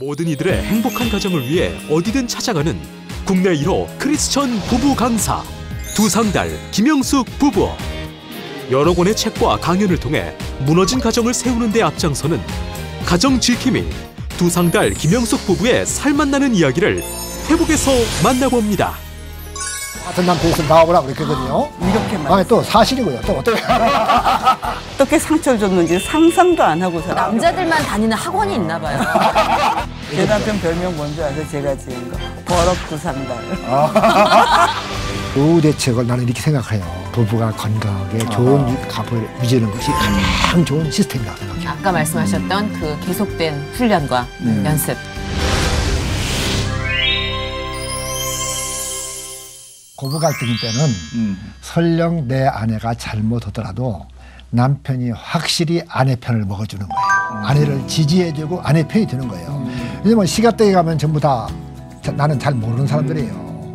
모든 이들의 행복한 가정을 위해 어디든 찾아가는 국내 1호 크리스천 부부 강사 두상달 김영숙 부부. 여러 권의 책과 강연을 통해 무너진 가정을 세우는 데 앞장서는 가정 지킴이 두상달 김영숙 부부의 살맛나는 이야기를 회복에서 만나봅니다. 같은 남편 있으면 나와보라고 그랬거든요. 이렇게 말. 또 사실이고요. 또 어떻게? 어떻게 상처를 줬는지 상상도 안 하고 살아요. 남자들만 다니는 학원이 있나 봐요. 제 남편 별명 뭔지 아세요? 제가 지은 거. 버럭 두상달. 노후 대책을 나는 이렇게 생각해요. 부부가 건강하게 좋은 값을 유지하는 것이 가장 좋은 시스템이라고 생각해요. 아까 말씀하셨던 그 계속된 훈련과 연습. 고부 갈등일 때는 설령 내 아내가 잘못하더라도 남편이 확실히 아내 편을 먹어주는 거예요. 아내를 지지해주고 아내 편이 되는 거예요. 왜냐면 시가댁에 가면 전부 다 나는 잘 모르는 사람들이에요.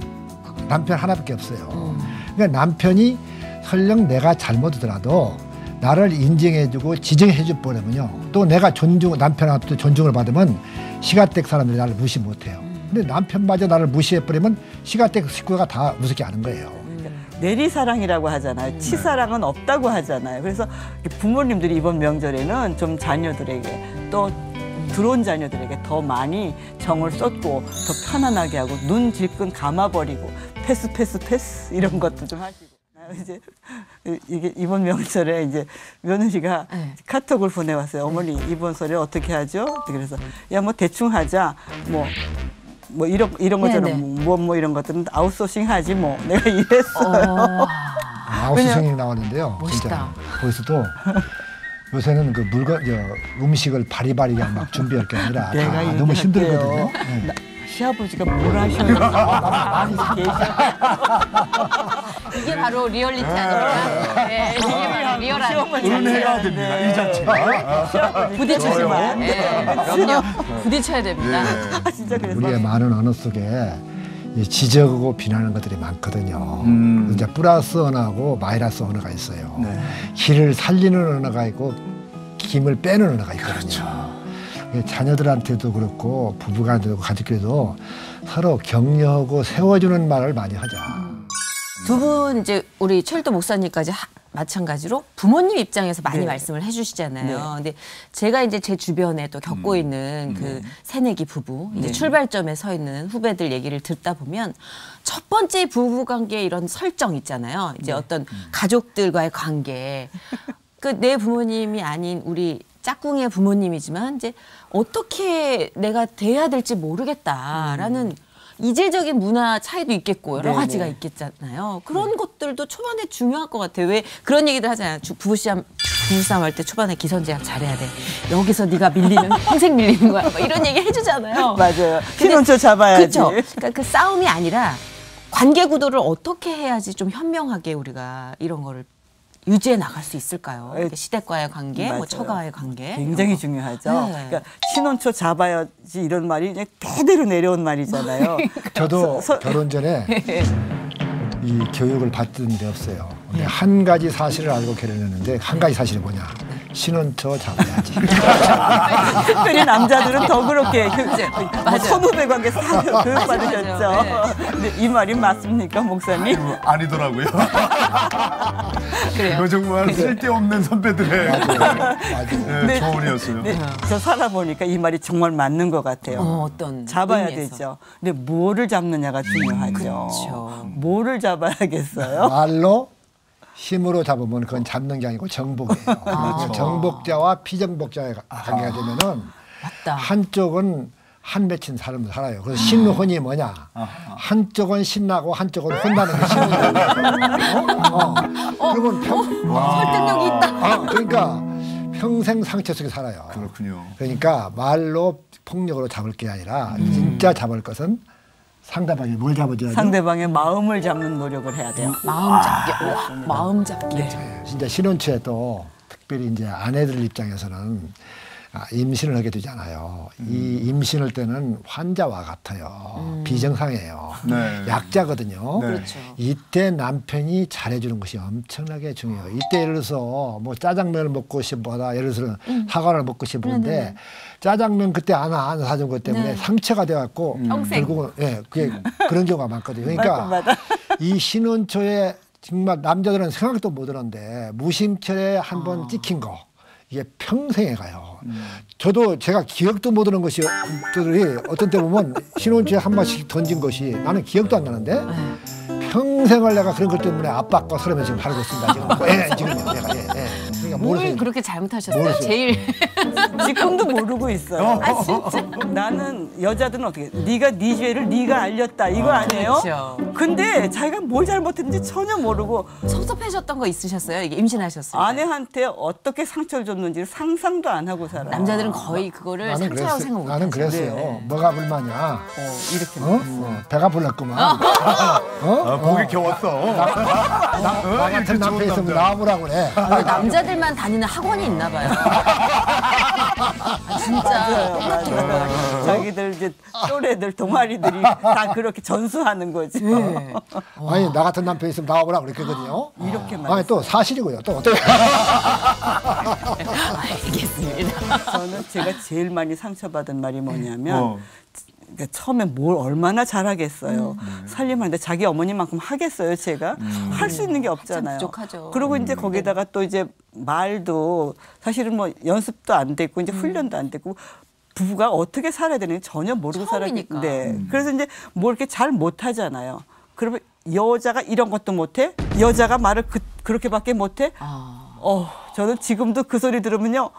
남편 하나밖에 없어요. 그러니까 남편이 설령 내가 잘못하더라도 나를 인정해주고 지정해줄 뻔하면요. 또 내가 남편한테 존중을 받으면 시가댁 사람들이 나를 무시 못해요. 근데 남편마저 나를 무시해버리면 시가댁 식구가 다 무섭게 하는 거예요. 내리사랑이라고 하잖아요. 치사랑은 없다고 하잖아요. 그래서 부모님들이 이번 명절에는 좀 자녀들에게 또 들어온 자녀들에게 더 많이 정을 쏟고 더 편안하게 하고 눈 질끈 감아버리고 패스 이런 것도 좀 하시고. 이제 이게 이번 명절에 이제 며느리가 카톡을 보내왔어요. 어머니 이번 설에 어떻게 하죠? 그래서 야 뭐 대충 하자 뭐 이런 것처럼 뭐 이런 것들은 아웃소싱 하지 뭐 내가 이랬어요. 아웃소싱이 나왔는데요. 멋있다. 진짜 거기서도 요새는 그 음식을 바리바리 그냥 막 준비할 게 아니라 내가 너무 힘들거든요. 시아버지가 뭘 하셔요? 많이 계셔. 이게 바로 리얼리티 아닙니까? 네, 이게 바로 리얼한. 은혜가 됩니다. 이 자체가. 부딪히지만. 그럼요. 부딪혀야 됩니다. 진짜 그래서 우리의 많은 언어 속에 이 지적하고 비난하는 것들이 많거든요. 이제 플러스 언어하고 마이너스 언어가 있어요. 기를 살리는 언어가 있고 김을 빼는 언어가 있거든요. 자녀들한테도 그렇고 부부간에도 가족끼리도 서로 격려하고 세워주는 말을 많이 하자. 두 분 이제 우리 최일도 목사님까지 마찬가지로 부모님 입장에서 많이 말씀을 해주시잖아요. 근데 제가 이제 제 주변에 또 겪고 있는 그 새내기 부부 이제 출발점에 서 있는 후배들 얘기를 듣다 보면 첫 번째 부부 관계 이런 설정 있잖아요. 이제 어떤 가족들과의 관계. 그 내 부모님이 아닌 우리 짝꿍이의 부모님이지만 이제 어떻게 내가 대해야 될지 모르겠다라는 이질적인 문화 차이도 있겠고 여러 가지가 있겠잖아요. 그런 것들도 초반에 중요할 것 같아요. 왜 그런 얘기들 하잖아요. 부부싸움 할 때 초반에 기선제압 잘해야 돼. 여기서 네가 밀리면 평생 밀리는 거야. 막 이런 얘기 해주잖아요. 맞아요. 신혼초 잡아야지. 그렇죠. 그러니까 그 싸움이 아니라 관계 구도를 어떻게 해야지 좀 현명하게 우리가 이런 거를 유지해 나갈 수 있을까요? 시댁과의 관계, 뭐 처가와의 관계. 굉장히 중요하죠. 그러니까 신혼초 잡아야지 이런 말이 그냥 대대로 내려온 말이잖아요. 저도 결혼 전에 이 교육을 받은 데 없어요. 근데 한 가지 사실을 알고 결혼했는데 한 가지 사실이 뭐냐. 신혼초 잡아야지. 특별히 남자들은 더 그렇게 선후배 관계 다 교육받으셨죠. 근데 이 말이 맞습니까, 목사님? 아니더라고요. 그래요. 이거 정말 쓸데없는 선배들의 네. 조언이었어요. 네, 저 살아보니까 이 말이 정말 맞는 것 같아요. 어떤 잡아야 의미에서. 되죠. 근데 뭐를 잡느냐가 중요하죠. 그렇죠. 뭐를 잡아야겠어요? 말로 힘으로 잡으면 그건 잡는 게 아니고 정복이에요. 정복자와 피정복자의 관계가 되면은 맞다. 한쪽은 한 맺힌 삶을 살아요. 그래서 신혼이 뭐냐? 한쪽은 신나고 한쪽은 혼나는 게 신혼이에요. 그러면 설득력이 있다. 그러니까 평생 상처 속에 살아요. 그렇군요. 그러니까 말로 폭력으로 잡을 게 아니라 진짜 잡을 것은 상대방이 뭘 잡아줘야죠? 상대방의 마음을 잡는 노력을 해야 돼요. 마음 잡기. 마음 잡기. 진짜 신혼초에도 특별히 이제 아내들 입장에서는 임신을 하게 되잖아요. 이 임신할 때는 환자와 같아요. 비정상이에요. 네. 약자거든요. 네. 그렇죠. 이때 남편이 잘해주는 것이 엄청나게 중요해요. 이때 예를 들어서 뭐 짜장면을 먹고 싶거나 예를 들어서 사과를 먹고 싶은데 짜장면 그때 안 사준 것 때문에 상처가 돼갖고 평생. 결국은 그게 그런 경우가 많거든요. 그러니까 맞아. 이 신혼 초에 정말 남자들은 생각도 못 하는데 무심결에 한번 찍힌 거 이게 평생에 가요. 저도 제가 기억도 못 하는 것이 어떤 때 보면 신혼초에 한 번씩 던진 것이 나는 기억도 안 나는데 평생을 내가 그런 것 때문에 압박과 서름에 지금 살고 있습니다. 지금요. 내가 그러니까 뭘 그렇게 잘못하셨어요? 모르겠어요. 제일 지금도 모르고 있어요. 아 진짜. 나는 여자들은 어떻게 네가 네 죄를 네가 알렸다 이거 아니에요? 그렇죠. 근데 자기가 뭘 잘못했는지 전혀 모르고 섭섭해졌던 거 있으셨어요? 이게 임신하셨을 때. 아내한테 어떻게 상처를 줬는지 상상도 안 하고 살아요. 남자들은 거의 그거를 상처라고 생각 못 나는 하죠. 그랬어요. 네. 뭐가 불만이야? 이렇게 배가 불렀구만. 목이 겨웠어. 나 같은 남편 있으면 나와보라고 그래. 남자들만 다니는 학원이 있나 봐요. 아, 진짜 똑같은 거 같아요. 자기들 이제 또래들 동아리들이 다 그렇게 전수하는 거지. 아니 나 같은 남편 있으면 나와보라고 그랬거든요. 이렇게만. 아니 또 사실이고요. 또 어떻게? 알겠습니다. 저는 제가 제일 많이 상처받은 말이 뭐냐면 그러니까 처음에 뭘 얼마나 잘하겠어요. 살림하는데 자기 어머니만큼 하겠어요, 제가. 할 수 있는 게 없잖아요. 부족하죠. 그리고 이제 거기다가 또 이제 말도 사실은 뭐 연습도 안 됐고 이제 훈련도 안 됐고 부부가 어떻게 살아야 되는지 전혀 모르고 처음이니까. 살았는데 그래서 이제 뭘 이렇게 잘 못하잖아요. 그러면 여자가 이런 것도 못해? 여자가 말을 그렇게밖에 못해? 저는 지금도 그 소리 들으면요.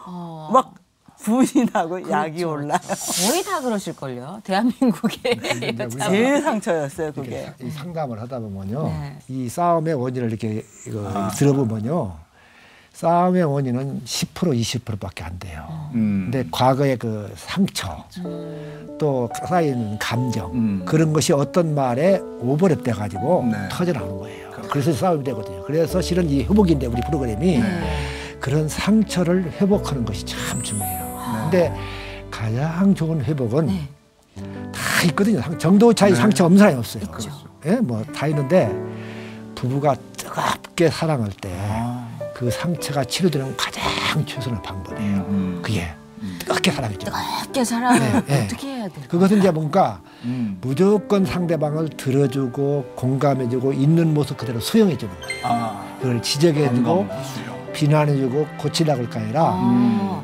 막 분이 나고 약이 올라. 거의 다 그러실걸요. 대한민국의 여자. 제일 상처였어요, 그게. 이 상담을 하다 보면요, 네. 이 싸움의 원인을 이렇게 들어보면요, 싸움의 원인은 10% 20%밖에 안 돼요. 근데 과거의 그 상처, 또 쌓이는 감정 그런 것이 어떤 말에 오버랩 돼가지고 터져나오는 거예요. 그래서 싸움이 되거든요. 그래서 실은 이 회복인데 우리 프로그램이 그런 상처를 회복하는 것이 참 중요해요. 근데 가장 좋은 회복은 다 있거든요. 정도 차이 상처 없는 사람이 없어요. 예, 뭐 다 있는데 부부가 뜨겁게 사랑할 때 그 상처가 치료되는 가장 최선의 방법이에요. 그게 뜨겁게 사랑해줘. 뜨겁게 사랑을 어떻게 해야 될까? 그것은 이제 뭔가 무조건 상대방을 들어주고 공감해주고 있는 모습 그대로 수용해주는 거예요. 그걸 지적해주고 비난해주고 고치려고 할 거 아니라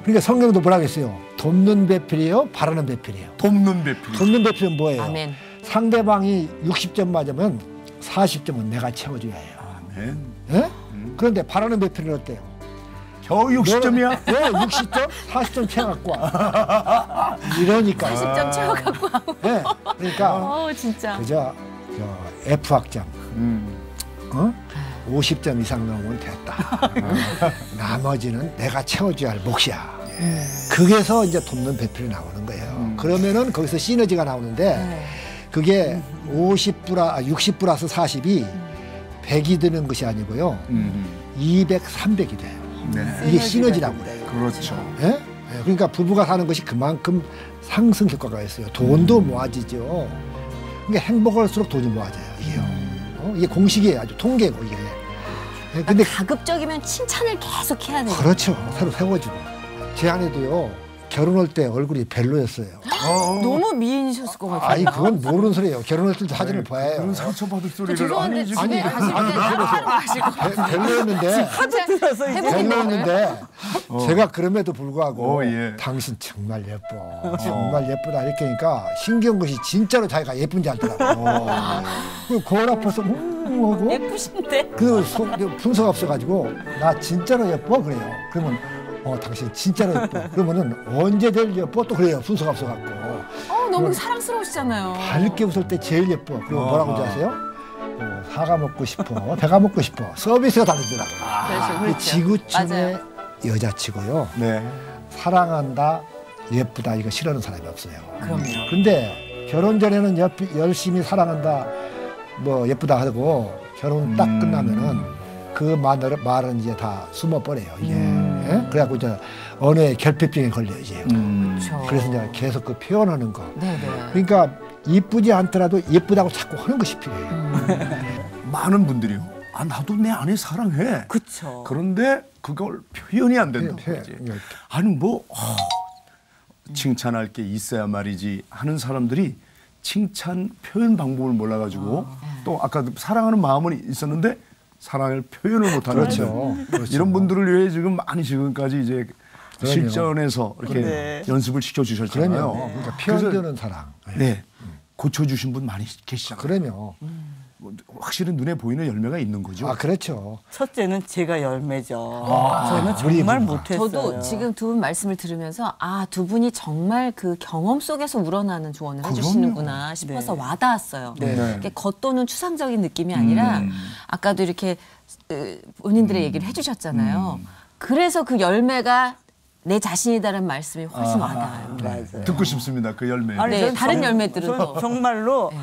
그러니까 성경도 뭐라고 했어요? 돕는 배필이에요? 바라는 배필이에요? 돕는 배필. 돕는 배필은 뭐예요? 아멘. 상대방이 60점 맞으면 40점은 내가 채워줘야 해요. 아멘. 예? 그런데 바라는 배필은 어때요? 겨우 60점이야? 네, 60점? 40점 채워갖고 와. 이러니까. 40점 채워갖고 하고. 네, 그러니까 진짜. 그저 F학점 50점 이상 나오면 됐다. 나머지는 내가 채워줘야 할 몫이야. 그게서 이제 돕는 배필이 나오는 거예요. 그러면은 거기서 시너지가 나오는데 그게 60 플러스 40이 100이 되는 것이 아니고요. 200, 300이 돼요. 이게 시너지라고 그래요. 그렇죠. 예? 그러니까 부부가 사는 것이 그만큼 상승 효과가 있어요. 돈도 모아지죠. 그러니까 행복할수록 돈이 모아져요. 이게요. 이게 공식이에요. 아주 통계고 이게. 근데 가급적이면 칭찬을 계속 해야 돼요. 그렇죠. 서로 세워주고. 제 아내도요. 결혼할 때 얼굴이 별로였어요. 너무 미인이셨을 것 같아요. 아니 그건 모르는 소리예요. 결혼할 때도 사진을 봐야 해요. 그런 상처받을 소리를 죄송한데 아니, 집에 가실 때 하루 가시고 별로였는데 하도 들어서 이제 별로였는데 제가 그럼에도 불구하고 예. 당신 정말 예뻐. 정말 예쁘다 이렇게 하니까 신기한 것이 진짜로 자기가 예쁜지 알더라고요. 그 거울 앞에서 하고 예쁘신데. 그 분석 없어가지고 나 진짜로 예뻐 그래요. 그러면 당신 진짜로 예뻐. 그러면은 언제 제일 예뻐? 또 그래요. 순서가 없어갖고. 너무 사랑스러우시잖아요. 밝게 웃을 때 제일 예뻐. 그리고 뭐라고 아세요? 사과 먹고 싶어. 배가 먹고 싶어. 서비스가 다르더라고요. 그렇죠. 지구촌의 여자치고요. 네. 사랑한다, 예쁘다 이거 싫어하는 사람이 없어요. 그럼요. 근데 결혼 전에는 열심히 사랑한다, 뭐 예쁘다 하고 결혼 딱 끝나면은 그 말은 이제 다 숨어버려요. 이게. 예? 그래갖고 이제 언어의 결핍증에 걸려야지. 그렇죠. 그래서 이제 계속 그 표현하는 거. 네네. 그러니까 이쁘지 않더라도 예쁘다고 자꾸 하는 것이 필요해요. 많은 분들이요. 아 나도 내 아내 사랑해. 그쵸. 그런데 그걸 표현이 안 된다고 표현, 그러지. 예. 아니 뭐 칭찬할 게 있어야 말이지 하는 사람들이 칭찬 표현 방법을 몰라가지고 또 아까 사랑하는 마음은 있었는데 사랑을 표현을 못하는 그렇죠. 그렇죠. 이런 분들을 위해 지금 많이 지금까지 이제 그럼요. 실전에서 이렇게 네. 연습을 시켜주셨잖아요. 그럼요. 그러니까 표현되는 사랑. 네. 고쳐주신 분 많이 계시잖아요. 그럼요. 뭐 확실히 눈에 보이는 열매가 있는 거죠. 아 그렇죠. 첫째는 제가 열매죠. 저는 우리 정말 부부가. 못했어요. 저도 지금 두 분 말씀을 들으면서 아, 두 분이 정말 그 경험 속에서 우러나는 조언을 해주시는구나 싶어서 네. 와닿았어요. 네. 이게 겉도는 추상적인 느낌이 아니라 아까도 이렇게 본인들의 얘기를 해주셨잖아요. 그래서 그 열매가 내 자신이다라는 말씀이 훨씬 와닿아요. 맞아요. 듣고 싶습니다. 그 열매. 아니, 네, 저는 다른 열매들은 저는 또. 정말로 네.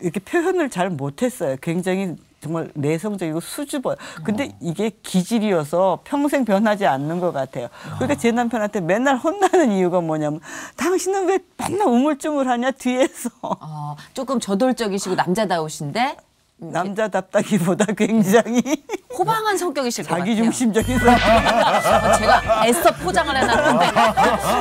이렇게 표현을 잘 못했어요. 굉장히 정말 내성적이고 수줍어요. 근데 이게 기질이어서 평생 변하지 않는 것 같아요. 그러니까 제 남편한테 맨날 혼나는 이유가 뭐냐면 당신은 왜 맨날 우물쭈물하냐 뒤에서. 조금 저돌적이시고 남자다우신데 남자답다기보다 굉장히 호방한 성격이실 것 같아요. 자기중심적인 사람. 제가 애써 포장을 해놨는데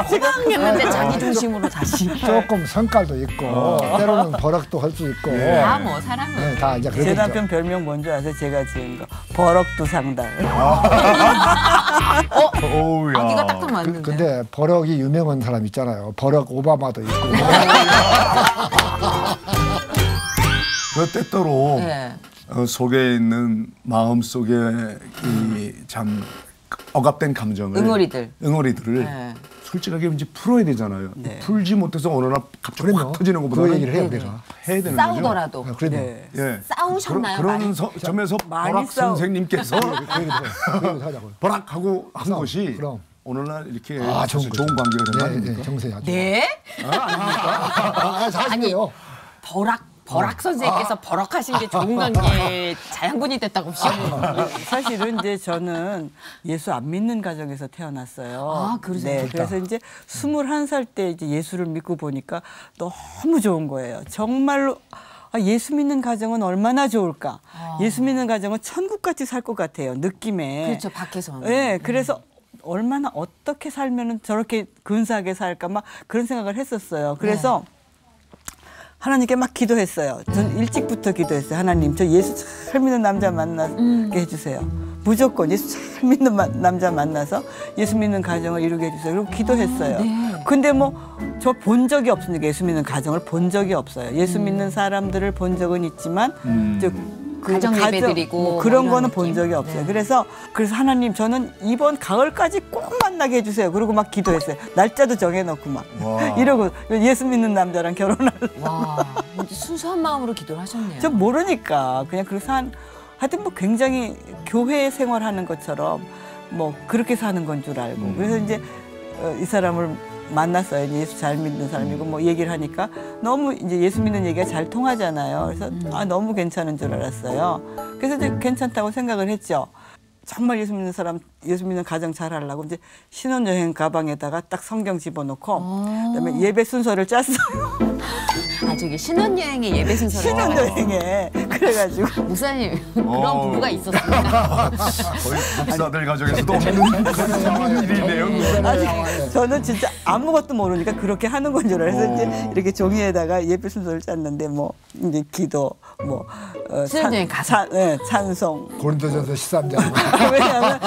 호방했는데 자기중심으로 다시. 조금 성깔도 있고 때로는 버럭도 할 수 있고. 다 뭐 사람은. 네, 다 이제 제 그러겠죠. 남편 별명 뭔지 아세요? 제가 지은 거. 버럭두상달. 어우야. 아기가 딱딱 맞는데. 근데 버럭이 유명한 사람 있잖아요. 버럭 오바마도 있고. 그 때때로 네. 속에 있는 마음 속에 이 참 억압된 감정을 응어리들을 네. 솔직하게 이제 풀어야 되잖아요. 네. 풀지 못해서 어느 날 갑자기 그럼요. 확 터지는 그 것보다는 얘기를 해요, 네네. 우리가. 해야 되는 싸우더라도. 그럼요. 네. 거죠. 예. 싸우셨나요? 그런 많이? 점에서 많이 버락 선생님께서 그 얘기를 해요. 그 얘기를 하자고요. 버락하고 한 그럼, 것이 그럼. 어느 날 이렇게 아, 좋은 거죠. 관계가 된다 네, 아닙니까? 네, 정세하죠. 네? 사실이에요. 버락 선생님께서 버럭하신 게 좋은 관계 자양분이 됐다고 보시는 사실은 이제 저는 예수 안 믿는 가정에서 태어났어요. 아, 그러세요? 네, 그래서 이제 21살 때 이제 예수를 믿고 보니까 너무 좋은 거예요. 정말로 예수 믿는 가정은 얼마나 좋을까. 예수 믿는 가정은 천국같이 살 것 같아요. 느낌에. 그렇죠, 밖에서는. 네, 그래서 얼마나 어떻게 살면은 저렇게 근사하게 살까 막 그런 생각을 했었어요. 그래서 하나님께 막 기도했어요. 전 일찍부터 기도했어요. 하나님, 저 예수 잘 믿는 남자 만나게 해주세요. 무조건 예수 잘 믿는 남자 만나서 예수 믿는 가정을 이루게 해주세요. 그리고 기도했어요. 네. 근데 뭐 저 본 적이 없으니까 예수 믿는 가정을 본 적이 없어요. 예수 믿는 사람들을 본 적은 있지만 그 가정 예배드리고 뭐 그런 뭐 이런 거는 본 느낌? 적이 없어요. 네. 그래서 하나님 저는 이번 가을까지 꼭 만나게 해주세요. 그리고 막 기도했어요. 날짜도 정해놓고 막 와. 이러고 예수 믿는 남자랑 결혼하려고. 와, 진짜 순수한 마음으로 기도를 하셨네요. 전 모르니까 그냥 그래서 하여튼 뭐 굉장히 교회 생활하는 것처럼 뭐 그렇게 사는 건 줄 알고 그래서 이제 이 사람을 만났어요. 이제 예수 잘 믿는 사람이고 뭐 얘기를 하니까 너무 이제 예수 믿는 얘기가 잘 통하잖아요. 그래서 너무 괜찮은 줄 알았어요. 그래서 이제 괜찮다고 생각을 했죠. 정말 예수 믿는 사람, 예수 믿는 가정 잘 하려고 이제 신혼여행 가방에다가 딱 성경 집어넣고 그다음에 예배 순서를 짰어요. 저기 신혼여행의 예배 순서를 신혼여행에 그래가지고 목사님 그런 부부가 있었습니까? 거의 목사들 가정에서도 없는 그런 일이네요. 아니, 저는 진짜 아무것도 모르니까 그렇게 하는 건 줄 알았어요. 이제 이렇게 종이에다가 예배 순서를 짰는데 뭐 이제 기도 뭐 신혼여행 가사. 찬송. 고린도전서 13장. 왜냐하면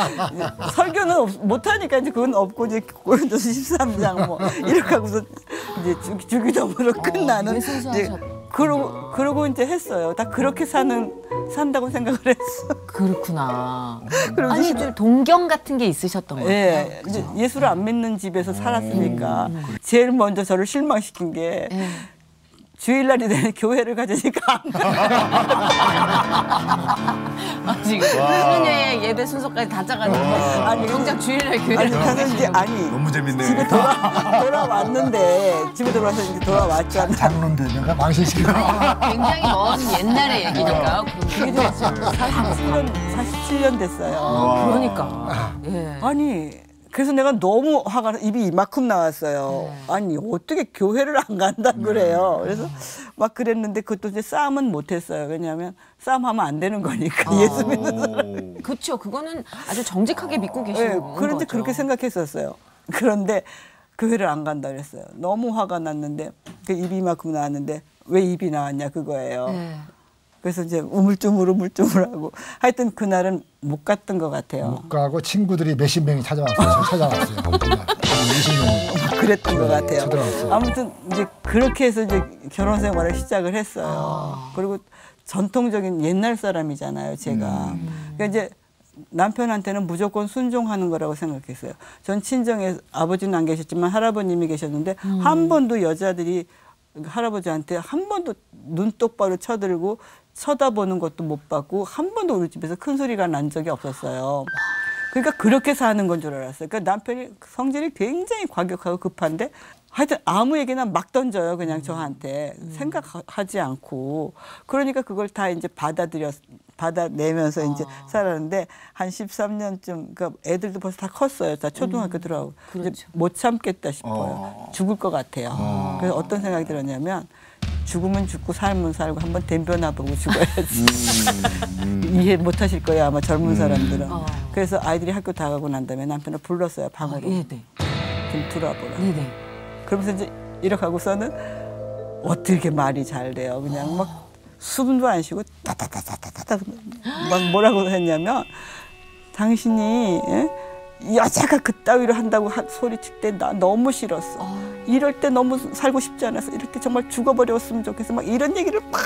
설교는 못하니까 이제 그건 없고 이제 고린도서 13장 뭐 이렇게 하고서 이제 주기도문으로 끝나는 예배 순서 이제 그러고 이제 했어요. 다 그렇게 산다고 생각을 했어. 그렇구나. 그럼 아니 좀 동경 같은 게 있으셨던 것 같아요. 예, 이제 예수를 안 믿는 집에서 살았으니까 제일 먼저 저를 실망시킨 게 주일날이 되는 교회를 가자니까 지금 수녀의 예배 순서까지 다 짜가지고 아니, 정작 주일날 아니 교회를 가서 이제 아니 너무 재밌네. 집에 돌아왔는데 집에 돌아와서 이제 돌아왔잖아. 장로되는가 망신시키고. 굉장히 먼 옛날의 얘기니까. 그게 47년 됐어요. 그러니까. 예. 아니 그래서 내가 너무 화가 나 입이 이만큼 나왔어요. 아니 어떻게 교회를 안 간다 그래요. 그래서 막 그랬는데 그것도 이제 싸움은 못했어요. 왜냐하면 싸움하면 안 되는 거니까 예수 믿는 사람. 그렇죠. 그거는 아주 정직하게 믿고 계시는 네, 거죠. 그런데 그렇게 생각했었어요. 그런데 교회를 안 간다 그랬어요. 너무 화가 났는데 그 입이 이만큼 나왔는데 왜 입이 나왔냐 그거예요. 네. 그래서 이제 우물쭈물하고 하여튼 그날은 못 갔던 것 같아요. 못 가고 친구들이 몇십 명이 찾아왔어요. 찾아왔어요. 20명이. 그랬던 것 같아요. 쳐들어왔어요. 아무튼 이제 그렇게 해서 이제 결혼 생활을 시작을 했어요. 그리고 전통적인 옛날 사람이잖아요, 제가. 그러니까 이제 남편한테는 무조건 순종하는 거라고 생각했어요. 전 친정에 아버지는 안 계셨지만 할아버님이 계셨는데 한 번도 여자들이 할아버지한테 한 번도 눈 똑바로 쳐들고 쳐다보는 것도 못 받고 한 번도 우리 집에서 큰 소리가 난 적이 없었어요. 그러니까 그렇게 사는 건 줄 알았어요. 그러니까 남편이 성질이 굉장히 과격하고 급한데 하여튼 아무 얘기나 막 던져요. 그냥 저한테 생각하지 않고. 그러니까 그걸 다 이제 받아내면서 이제 살았는데 한 13년쯤 그러니까 애들도 벌써 다 컸어요. 다 초등학교 들어가고. 그렇죠. 이제 못 참겠다 싶어요. 죽을 것 같아요. 그래서 어떤 생각이 들었냐면 죽으면 죽고 살면 살고 한번 댐벼나보고 죽어야지. 이해 못 하실 거예요. 아마 젊은 사람들은. 그래서 아이들이 학교 다 가고 난 다음에 남편을 불렀어요. 방으로. 네네. 좀 들어보라. 네네. 그러면서 이제 이렇게 하고서는 어떻게 말이 잘 돼요. 그냥 막 숨도 안 쉬고 따따따따따따 막 뭐라고 했냐면 당신이 여자가 그따위로 한다고 소리칠 때 나 너무 싫었어. 이럴 때 너무 살고 싶지 않아서 이럴 때 정말 죽어버렸으면 좋겠어. 막 이런 얘기를 막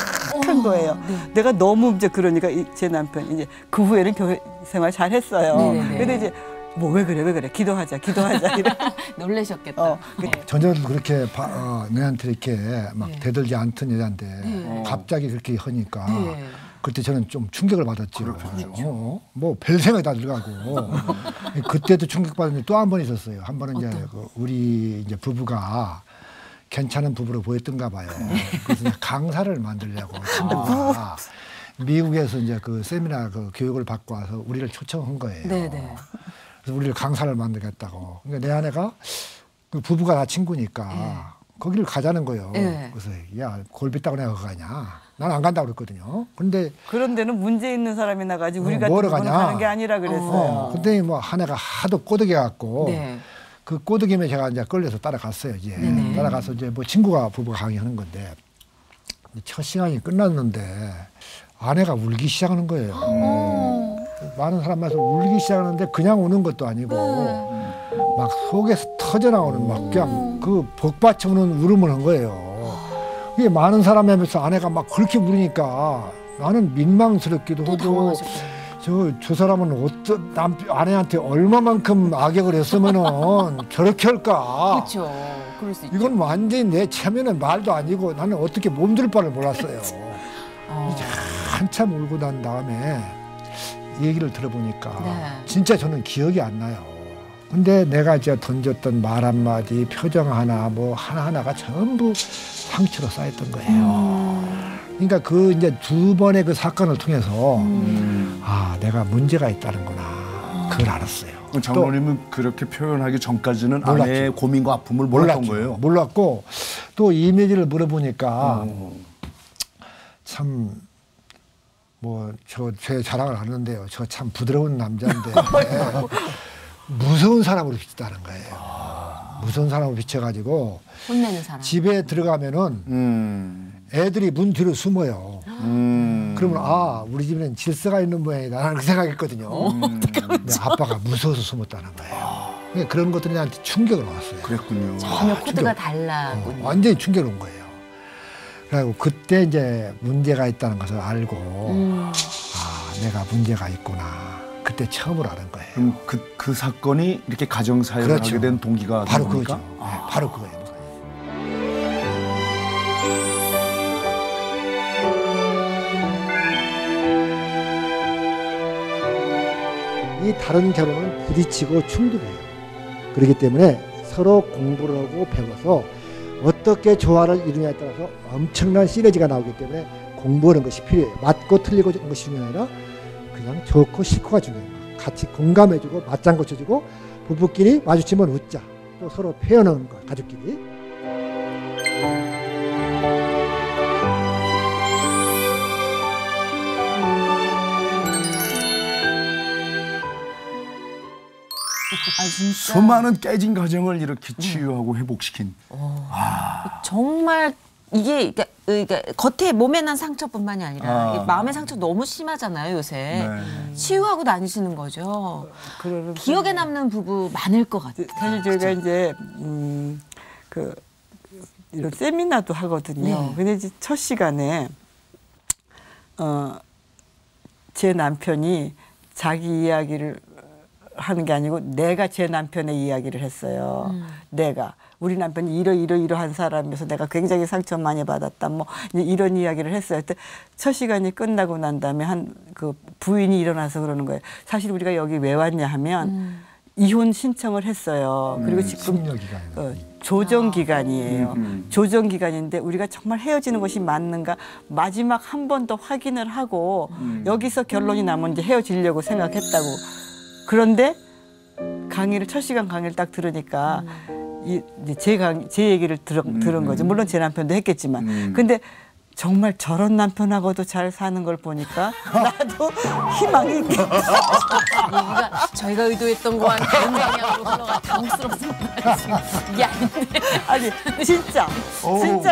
한 거예요. 네. 내가 너무 이제 그러니까 제 남편 이제 그 후에는 교회 생활 잘 했어요. 네네네. 근데 이제 뭐 왜 그래 기도하자 이래. 놀라셨겠다. 전혀도 그렇게 내한테 이렇게 막 대들지 않던 여자인데 갑자기 그렇게 하니까 그때 저는 좀 충격을 받았죠. 뭐 별 생각이 다 들어가고 그때도 충격받았는데 또 한 번 있었어요. 한 번은 이제 우리 이제 부부가 괜찮은 부부로 보였던가 봐요. 그래서 이제 강사를 만들려고 친구가 미국에서 이제 그 세미나 그 교육을 받고 와서 우리를 초청한 거예요. 네네. 그래서 우리를 강사를 만들겠다고. 그러니까 내 아내가 그 부부가 다 친구니까 거기를 가자는 거예요. 그래서 야 골비따고 내가 가냐? 난 안 간다고 그랬거든요. 근데 그런 데는 문제 있는 사람이 나가지 우리 같은 뭐로 경우는 가냐? 가는 게 아니라 그랬어요. 근데 뭐 한 애가 하도 꼬드겨 갖고 네. 그 꼬드김에 제가 이제 끌려서 따라갔어요. 이제 따라가서 이제 뭐 부부가 강의하는 건데 첫 시간이 끝났는데 아내가 울기 시작하는 거예요. 많은 사람마다 울기 시작하는데 그냥 우는 것도 아니고 막 속에서 터져 나오는 막 그냥 그 복받쳐 우는 울음을 한 거예요. 이게 많은 사람이 하면서 아내가 막 그렇게 울으니까 나는 민망스럽기도 하고 저 사람은 어떤 아내한테 얼마만큼 악역을 했으면은 저렇게 할까? 그렇죠. 그럴 수 있죠. 이건 완전히 내 체면은 말도 아니고 나는 어떻게 몸둘 바를 몰랐어요. 이제 한참 울고 난 다음에 얘기를 들어보니까 진짜 저는 기억이 안 나요. 근데 내가 이제 던졌던 말 한마디, 표정 하나, 뭐 하나하나가 전부 상처로 쌓였던 거예요. 그러니까 그 이제 두 번의 그 사건을 통해서 아, 내가 문제가 있다는구나. 그걸 알았어요. 장로님은 그렇게 표현하기 전까지는 몰랐죠. 아내의 고민과 아픔을 몰랐던 거예요. 몰랐고 또 이미지를 물어보니까 참 뭐 제 자랑을 하는데요. 저 참 부드러운 남자인데 무서운 사람으로 비쳤다는 거예요. 무서운 사람으로 비쳐가지고 혼내는 사람. 집에 들어가면은 애들이 문 뒤로 숨어요. 그러면 아 우리 집에는 질서가 있는 모양이다 라는 생각했거든요. 근데 아빠가 무서워서 숨었다는 거예요. 그러니까 그런 것들이 나한테 충격을 왔어요. 그랬군요. 전혀 코드가 달라군요. 완전히 충격을 온 거예요. 그리고 그때 이제 문제가 있다는 것을 알고 아 내가 문제가 있구나. 그때 처음으로 아는 거예요. 그럼 그 사건이 이렇게 가정사역을 그렇죠. 하게 된 동기가 바로 됩니까? 그거죠. 네, 바로 그거예요. 이 다른 결혼은 부딪히고 충돌해요. 그렇기 때문에 서로 공부를 하고 배워서 어떻게 조화를 이루냐에 따라서 엄청난 시너지가 나오기 때문에 공부하는 것이 필요해요. 맞고 틀리고 하는 것이 중요한 게 아니라 그냥 좋고 싫고가 중요해요. 같이 공감해주고 맞장구 쳐주고 부부끼리 마주치면 웃자. 또 서로 표현하는 거 가족끼리. 진짜 수많은 깨진 가정을 이렇게 치유하고 회복시킨. 정말 이게 그러니까 겉에 몸에 난 상처뿐만이 아니라 이게 마음의 상처 너무 심하잖아요 요새. 네. 치유하고 다니시는 거죠. 기억에 남는 부부 많을 것 같아요. 사실 저희가 이제 이런 세미나도 하거든요. 네. 근데 이제 첫 시간에 제 남편이 자기 이야기를 하는 게 아니고 내가 제 남편의 이야기를 했어요. 내가 우리 남편이 이러한 사람이어서 내가 굉장히 상처 많이 받았다. 뭐 이런 이야기를 했어요. 그때 첫 시간이 끝나고 난 다음에 그 부인이 일어나서 그러는 거예요. 사실 우리가 여기 왜 왔냐 하면 이혼 신청을 했어요. 그리고 지금 조정 기간이에요. 조정 기간인데 우리가 정말 헤어지는 것이 맞는가 마지막 한 번 더 확인을 하고 여기서 결론이 나면 이제 헤어지려고 생각했다고. 그런데 첫 시간 강의를 딱 들으니까 제 얘기를 들은 거죠. 물론 제 남편도 했겠지만. 근데 정말 저런 남편하고도 잘 사는 걸 보니까 나도 희망이 있겠다. 저희가 의도했던 거와는 다른 방향으로 흘러가 당혹스럽습니다. 이게 아닌데. 아니 진짜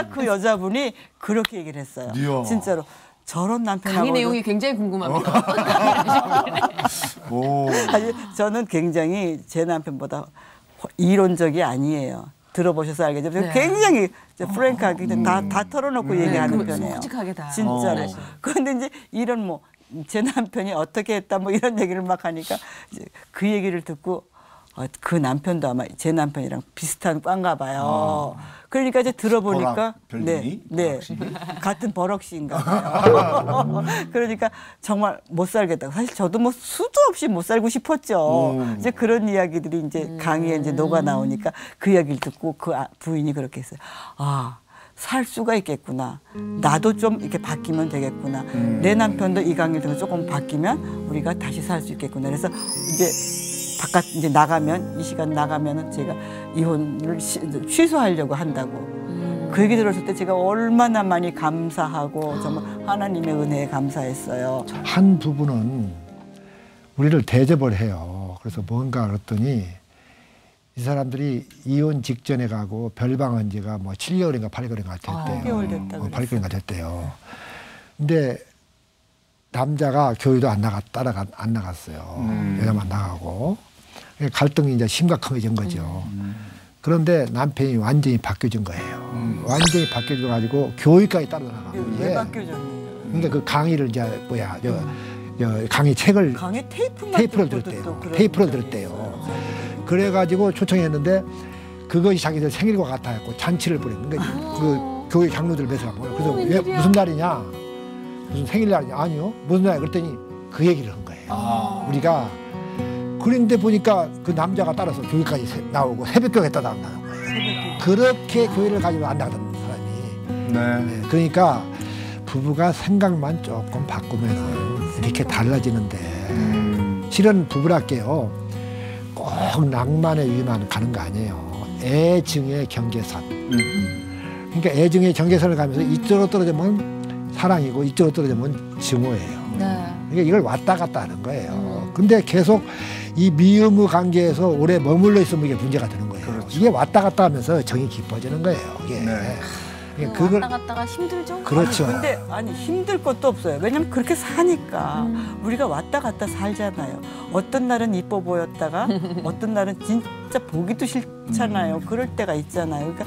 그 여자분이 그렇게 얘기를 했어요. 이야. 진짜로. 저런 남편하고 강의 내용이 굉장히 궁금합니다. 아니 저는 굉장히 제 남편보다 이론적이 아니에요. 들어보셔서 알겠지만 굉장히 프랭크하게 다 털어놓고 얘기하는 편이에요. 솔직하게 다. 진짜로. 그런데 이제 이런 제 남편이 어떻게 했다 이런 얘기를 막 하니까 이제 그 얘기를 듣고 그 남편도 아마 제 남편이랑 비슷한 과인가 봐요. 그러니까 이제 들어보니까 별명이? 네. 같은 버럭씨인가 봐요. 그러니까 정말 못 살겠다고. 사실 저도 수도 없이 못 살고 싶었죠. 이제 그런 이야기들이 이제 강의에 이제 녹아 나오니까 그 이야기를 듣고 그 부인이 그렇게 했어요. 살 수가 있겠구나. 나도 좀 이렇게 바뀌면 되겠구나. 내 남편도 이 강의를 통해서 조금 바뀌면 우리가 다시 살 수 있겠구나. 그래서 이제 바깥 이제 나가면 이 시간 나가면은 제가 이혼을 취소하려고 한다고. 그 얘기 들었을 때 제가 얼마나 많이 감사하고 정말 하나님의 은혜에 감사했어요. 한 부부는 우리를 대접을 해요. 그래서 뭔가 그랬더니 이 사람들이 이혼 직전에 가고 별방한 지가 7개월인가 8개월인가 됐대요. 8개월 됐다고 8개월인가 됐대요. 근데 남자가 교회도 안 나갔어요. 여자만 나가고. 갈등이 이제 심각해진 거죠. 그런데 남편이 완전히 바뀌어진 거예요. 완전히 바뀌어져가지고 교회까지 따라 나가고. 왜 바뀌어졌네요? 그러니까 그 강의를 강의 책을 강의 테이프를 들었대요. 테이프를 들었대요. 그래가지고 초청했는데 그것이 자기들 생일과 같아갖고 잔치를 벌였는 거예요. 그 교회 장로들 배서하고. 그래서 왜 무슨 날이냐? 무슨 생일날이냐? 아니요. 무슨 날? 그랬더니 그 얘기를 한 거예요. 우리가 그런데 보니까 그 남자가 따라서 교회까지 나오고 새벽교회 했다 나온다는 거예요. 그렇게 교회를 가지고 안 나가던 사람이. 네, 그러니까 부부가 생각만 조금 바꾸면 이렇게 달라지는데 실은 부부랄게요. 꼭 낭만의 위만 가는 거 아니에요. 애증의 경계선. 그러니까 애증의 경계선을 가면서 이쪽으로 떨어지면 사랑이고 이쪽으로 떨어지면 증오예요. 그러니까 이걸 왔다 갔다 하는 거예요. 근데 계속 이 미음의 관계에서 오래 머물러 있으면 이게 문제가 되는 거예요. 그렇죠. 이게 왔다 갔다 하면서 정이 깊어지는 거예요. 이게. 그걸 왔다 갔다가 힘들죠? 그렇죠. 근데 힘들 것도 없어요. 왜냐면 그렇게 사니까 우리가 왔다 갔다 살잖아요. 어떤 날은 이뻐 보였다가 어떤 날은 진짜 보기도 싫잖아요. 그럴 때가 있잖아요. 그러니까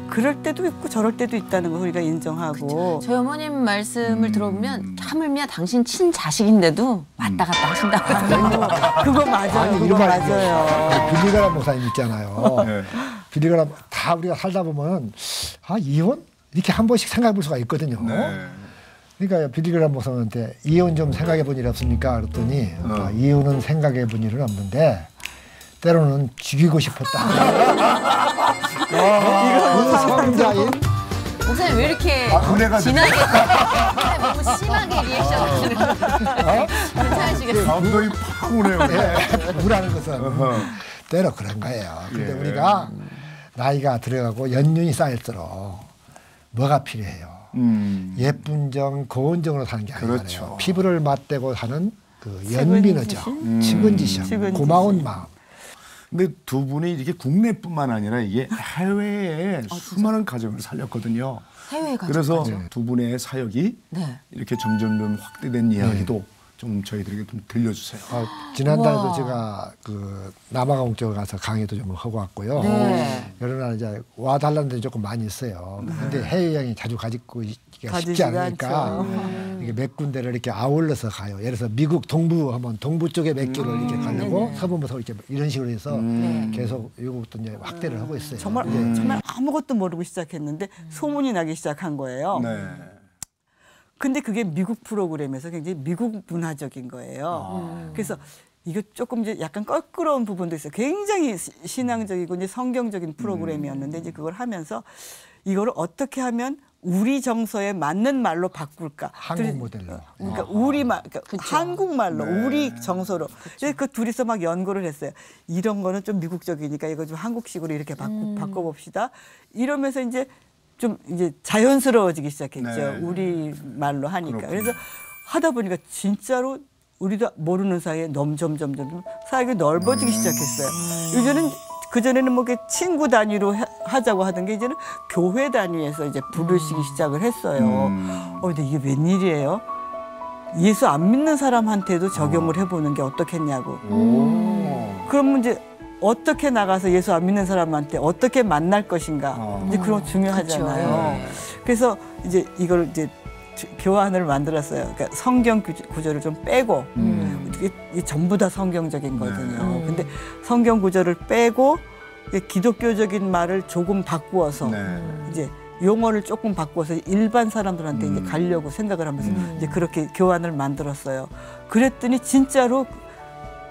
그럴 때도 있고 저럴 때도 있다는 걸 우리가 인정하고. 저희 어머님 말씀을 들어보면 하물며 당신 친자식인데도 왔다 갔다 하신다고. 그거 맞아요. 그거 맞아요. 빌리그람 목사님 있잖아요. 빌리그람 다 우리가 살다 보면 이혼? 이렇게 한 번씩 생각해 볼 수가 있거든요. 그러니까 빌리그람 목사님한테 이혼 좀 생각해 본 일 없습니까? 그랬더니 이혼은 생각해 본 일은 없는데 때로는 죽이고 싶었다. 그 성자인 목사님 왜 이렇게 군대가 진하게 너무 심하게 리액션을 괜찮으시겠어요? 감동이 팍 오네요. 부부라는 것은 때로 그런 거예요. 근데 우리가 나이가 들어가고 연륜이 쌓일수록 뭐가 필요해요? 예쁜 정, 고운 정으로 사는 게 아니잖아요. 그렇죠. 피부를 맞대고 사는 그 연민의 정, 측은지심, 고마운 마음. 근데 두 분이 이렇게 국내뿐만 아니라 이게 해외에 수많은 가정을 살렸거든요. 해외 가정. 그래서 두 분의 사역이 네. 이렇게 점점 확대된 이야기도 좀 저희들에게 좀 들려주세요. 지난달에도 우와. 제가 그 남아공 쪽에 가서 강의도 좀 하고 왔고요. 네. 여러 나라 이제 와달라는 데는 조금 많이 있어요. 근데 해외여행이 자주 가지고 있기가 쉽지 가지지가 않으니까 않죠. 이게 몇 군데를 이렇게 아울러서 가요. 예를 들어서 미국 동부 하면 동부 쪽에 몇 개를 이렇게 가려고 서부부터 이렇게 이런 식으로 해서 계속 이것도 이제 확대를 하고 있어요. 정말 정말 아무것도 모르고 시작했는데 소문이 나기 시작한 거예요. 네. 근데 그게 미국 프로그램에서 굉장히 미국 문화적인 거예요. 그래서 이거 조금 이제 약간 껄끄러운 부분도 있어요. 굉장히 신앙적이고 이제 성경적인 프로그램이었는데 이제 그걸 하면서 이거를 어떻게 하면 우리 정서에 맞는 말로 바꿀까? 한국 모델로. 그러니까 우리 말, 그러니까 한국말로 우리 정서로. 그래서 그 둘이서 막 연구를 했어요. 이런 거는 좀 미국적이니까 이거 좀 한국식으로 이렇게 바꿔봅시다. 이러면서 이제 좀 이제 자연스러워지기 시작했죠. 네. 우리 말로 하니까. 그렇군요. 그래서 하다 보니까 진짜로 우리도 모르는 사이에 점점 사이가 넓어지기 시작했어요. 요즘은 그전에는 뭐 이렇게 친구 단위로 하자고 하던 게 이제는 교회 단위에서 이제 부르시기 시작을 했어요. 근데 이게 웬일이에요? 예수 안 믿는 사람한테도 적용을 해보는 게 어떻겠냐고. 그러면 이제 어떻게 나가서 예수 안 믿는 사람한테 어떻게 만날 것인가. 이제 그런 거 중요하잖아요. 그래서 이제 이걸 이제 교환을 만들었어요. 그러니까 성경 구절을 좀 빼고 이게 전부 다 성경적인 거거든요. 근데 성경 구절을 빼고 기독교적인 말을 조금 바꾸어서 이제 용어를 조금 바꿔서 일반 사람들한테 이제 가려고 생각을 하면서 이제 그렇게 교환을 만들었어요. 그랬더니 진짜로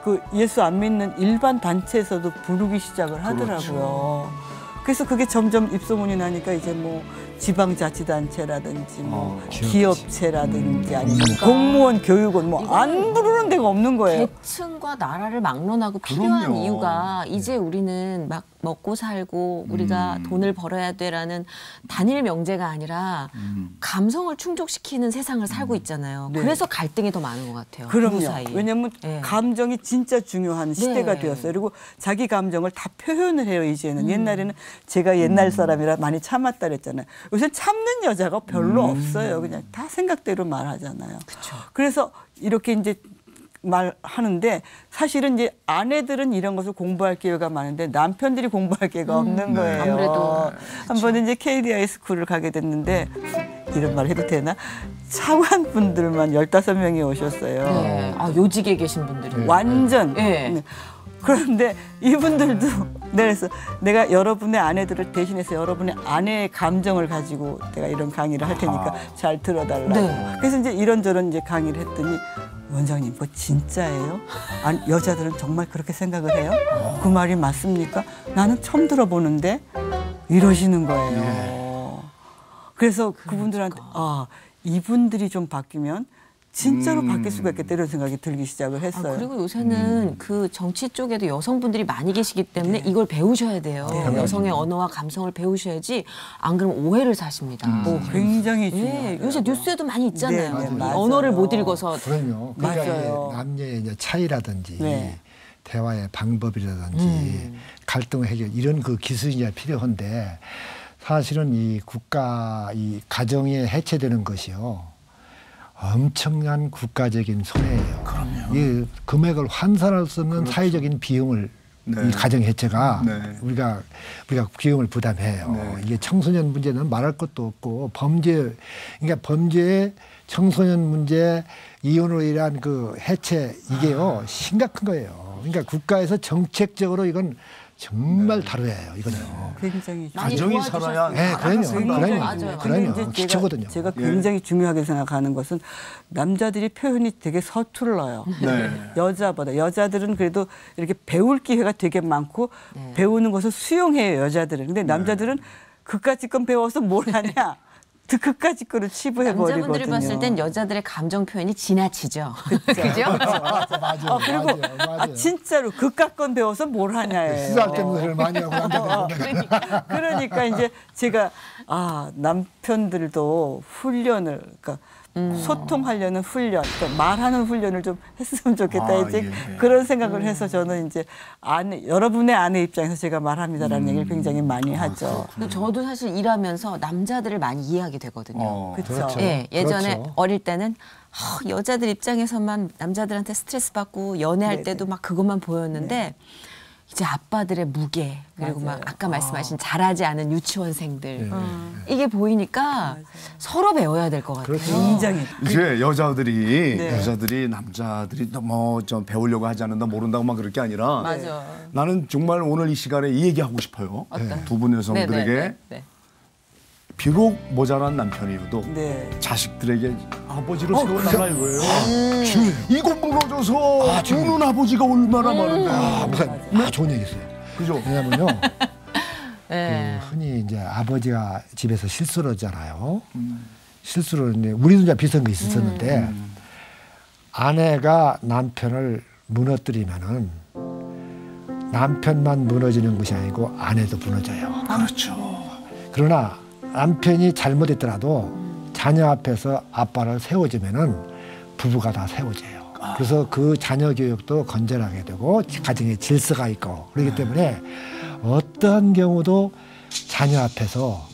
그 예수 안 믿는 일반 단체에서도 부르기 시작을 하더라고요. 그래서 그게 점점 입소문이 나니까 이제 뭐 지방자치단체라든지 뭐 기업체라든지 아니면 공무원 교육원 뭐 안 부르는 데가 없는 거예요. 계층과 나라를 막론하고 필요한 그럼요. 이유가 이제 우리는 막 먹고 살고 우리가 돈을 벌어야 돼라는 단일 명제가 아니라 감성을 충족시키는 세상을 살고 있잖아요. 네. 그래서 갈등이 더 많은 것 같아요. 그럼요. 부부 사이. 왜냐하면 네. 감정이 진짜 중요한 시대가 네. 되었어요. 그리고 자기 감정을 다 표현을 해요, 이제는. 옛날에는 제가 옛날 사람이라 많이 참았다 그랬잖아요. 요새 참는 여자가 별로 없어요. 그냥 다 생각대로 말하잖아요. 그래서 이렇게 이제 말하는데 사실은 이제 아내들은 이런 것을 공부할 기회가 많은데 남편들이 공부할 기회가 없는 거예요. 아무래도 한 번은 이제 KDI 스쿨을 가게 됐는데 이런 말 해도 되나? 차관 분들만 15명이 오셨어요. 네. 요직에 계신 분들이. 완전. 네. 네. 그런데 이분들도 그래서 내가 여러분의 아내들을 대신해서 여러분의 아내의 감정을 가지고 내가 이런 강의를 할 테니까 잘 들어달라고. 네. 그래서 이제 이런저런 이제 강의를 했더니 원장님, 그거 진짜예요? 아니, 여자들은 정말 그렇게 생각을 해요? 그 말이 맞습니까? 나는 처음 들어보는데 이러시는 거예요. 그래서 그분들한테 이분들이 좀 바뀌면 진짜로 바뀔 수가 있겠다 이런 생각이 들기 시작을 했어요. 그리고 요새는 그 정치 쪽에도 여성분들이 많이 계시기 때문에 이걸 배우셔야 돼요. 여성의 언어와 감성을 배우셔야지 안 그러면 오해를 사십니다. 굉장히 네, 중요해요. 요새 뉴스에도 많이 있잖아요. 네, 이 맞아요. 언어를 못 읽어서. 그럼요. 그러니까 맞아요. 이제 남녀의 이제 차이라든지 네. 대화의 방법이라든지 갈등 해결 이런 그 기술이 이제 필요한데 사실은 이 국가 이 가정이 해체되는 것이요. 엄청난 국가적인 손해예요. 그럼요. 이 금액을 환산할 수 없는 사회적인 비용을 이 가정 해체가 우리가 비용을 부담해요. 이게 청소년 문제는 말할 것도 없고 그러니까 범죄, 청소년 문제, 이혼으로 인한 그 해체 이게요 심각한 거예요. 그러니까 국가에서 정책적으로 이건 정말 다르예요. 이거는. 굉장히 많이 가정이 도와주셨어요. 살아야 네, 그럼요. 굉장히 맞아요. 그럼요. 근데 이제 기초거든요. 제가 굉장히 중요하게 생각하는 것은 남자들이 표현이 되게 서툴러요. 네. 여자보다. 여자들은 그래도 이렇게 배울 기회가 되게 많고 배우는 것을 수용해요, 여자들은. 근데 남자들은 그까짓 건 배워서 뭘 하냐? 그까짓 거를 치부해버리거든요. 남자분들이 봤을 땐 여자들의 감정 표현이 지나치죠. 그죠? 맞아요. 그리고 맞아요. 진짜로 그깟 건 배워서 뭘 하냐예요. 쓰잘데없는 소리를 많이 하고 남자들 그러니까 이제 제가 남편들도 훈련을 그러니까 소통하려는 훈련, 그러니까 말하는 훈련을 좀 했으면 좋겠다 이제 그런 생각을 해서 저는 이제 여러분의 아내 입장에서 제가 말합니다라는 얘기를 굉장히 많이 하죠. 근데 저도 사실 일하면서 남자들을 많이 이해하게 되거든요. 그렇죠. 예, 예전에 그렇죠. 어릴 때는 여자들 입장에서만 남자들한테 스트레스 받고 연애할 네네. 때도 막 그것만 보였는데 이제 아빠들의 무게 그리고 맞아요. 막 아까 말씀하신 잘하지 않은 유치원생들 이게 보이니까 서로 배워야 될 것 같아요. 그렇죠. 굉장히 이제 여자들이 네. 남자들이 뭐좀 배우려고 하지 않는다 모른다고 막 그럴 게 아니라 맞아. 나는 정말 오늘 이 시간에 이 얘기 하고 싶어요. 어떤? 두 분 여성들에게 네. 비록 모자란 남편이어도 네. 자식들에게 아버지를 세워달라 이거예요. 이거 무너져서 우는 아버지가 얼마나 많은데. 좋은 얘기 있어요. 그죠? 왜냐면요. 네. 흔히 이제 아버지가 집에서 실수를 하잖아요. 실수를 이제 우리도 이제 비슷한 거 있었는데 아내가 남편을 무너뜨리면은 남편만 무너지는 것이 아니고 아내도 무너져요. 그렇죠. 그러나 남편이 잘못했더라도 자녀 앞에서 아빠를 세워주면은 부부가 다 세워져요. 그래서 그 자녀 교육도 건전하게 되고 가정에 질서가 있고 그렇기 때문에 어떠한 경우도 자녀 앞에서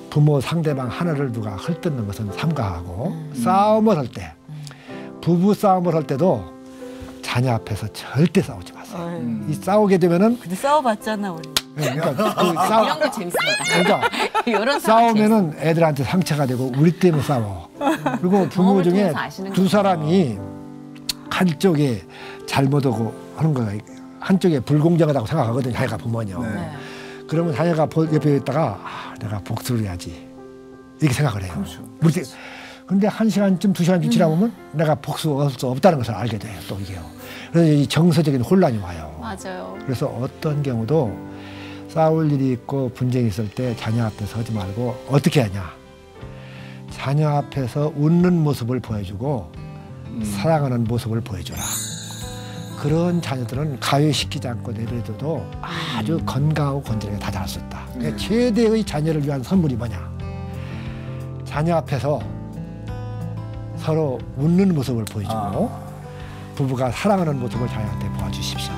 부모 상대방 하나를 누가 헐뜯는 것은 삼가하고 싸움을 할 때 부부 싸움을 할 때도 자녀 앞에서 절대 싸우지 마세요. 이 싸우게 되면은 근데 싸워봤잖아 우리. 그러니까 그 이런 거 재밌습니다. 그러니까 이런 상황 싸우면은 애들한테 상처가 되고 우리 때문에 싸워. 그리고 부모 경험을 중에 통해서 아시는 두 거죠. 사람이 한쪽에 잘못하고 하는 거가 한쪽에 불공정하다고 생각하거든요. 자기가 부모냐. 네. 그러면 자녀가 옆에 있다가 내가 복수를 해야지 이렇게 생각을 해요. 그렇죠. 근데 한 시간쯤 두 시간쯤 지나보면 내가 복수할 수 없다는 것을 알게 돼요. 또 이게요. 그래서 이 정서적인 혼란이 와요. 맞아요. 그래서 어떤 경우도 싸울 일이 있고 분쟁이 있을 때 자녀 앞에서 하지 말고 어떻게 하냐. 자녀 앞에서 웃는 모습을 보여주고 사랑하는 모습을 보여줘라. 그런 자녀들은 가외시키지 않고 내려줘도 아주 건강하고 건전하게 다 자랄 수 있다. 그러니까 최대의 자녀를 위한 선물이 뭐냐. 자녀 앞에서 서로 웃는 모습을 보여주고 부부가 사랑하는 모습을 자녀한테 보여주십시오.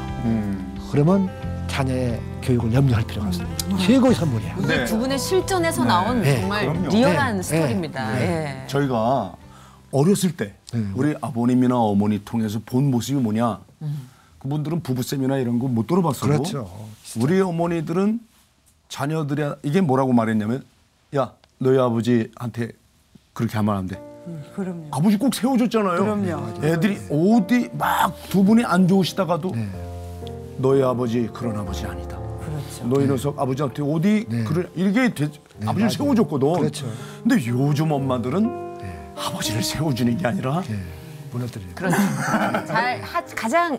그러면 자녀의 교육을 염려할 필요가 없습니다. 최고의 선물이야. 이게 네. 두 분의 실전에서 나온 네. 정말 그럼요. 리얼한 네. 스토리입니다. 네. 예. 저희가 어렸을 때 우리 아버님이나 어머니 통해서 본 모습이 뭐냐. 그분들은 부부쌤이나 이런 거 못 들어봤어요. 그렇죠. 우리 어머니들은 자녀들이 이게 뭐라고 말했냐면 야 너희 아버지한테 그렇게 하면 안 돼. 그럼요. 아버지 꼭 세워줬잖아요. 그럼요. 애들이 어디 막 두 분이 안 좋으시다가도 너희 아버지 그런 아버지 아니다. 그렇죠. 너희 녀석 아버지한테 어디 그런 이렇게 아버지를 맞아요. 세워줬거든. 그렇죠. 근데 요즘 엄마들은 아버지를 세워주는 게 아니라 무너뜨려요. 그렇죠. 가장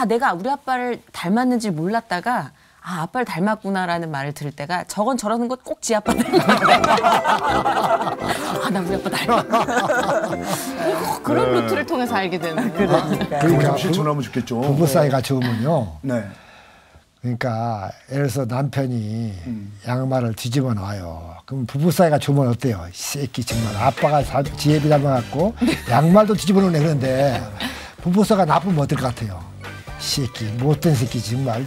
내가 우리 아빠를 닮았는지 몰랐다가 아빠를 닮았구나라는 말을 들을 때가 저건 저러는 것 꼭 지 아빠 닮았다. 나 우리 아빠 닮았다. 그런 루트를 통해서 알게 되는 거예요. 그걸 좀 실천하면 좋겠죠. 부부 사이가 좋으면요. 네. 그러니까 예를 들어서 남편이 양말을 뒤집어 놔요. 그럼 부부 사이가 좋으면 어때요? 이 새끼 정말 아빠가 지혜비 닮아갖고 양말도 뒤집어 놓네 그런데 부부 사이가 나쁘면 어떨 것 같아요? 새끼 못된 새끼 정말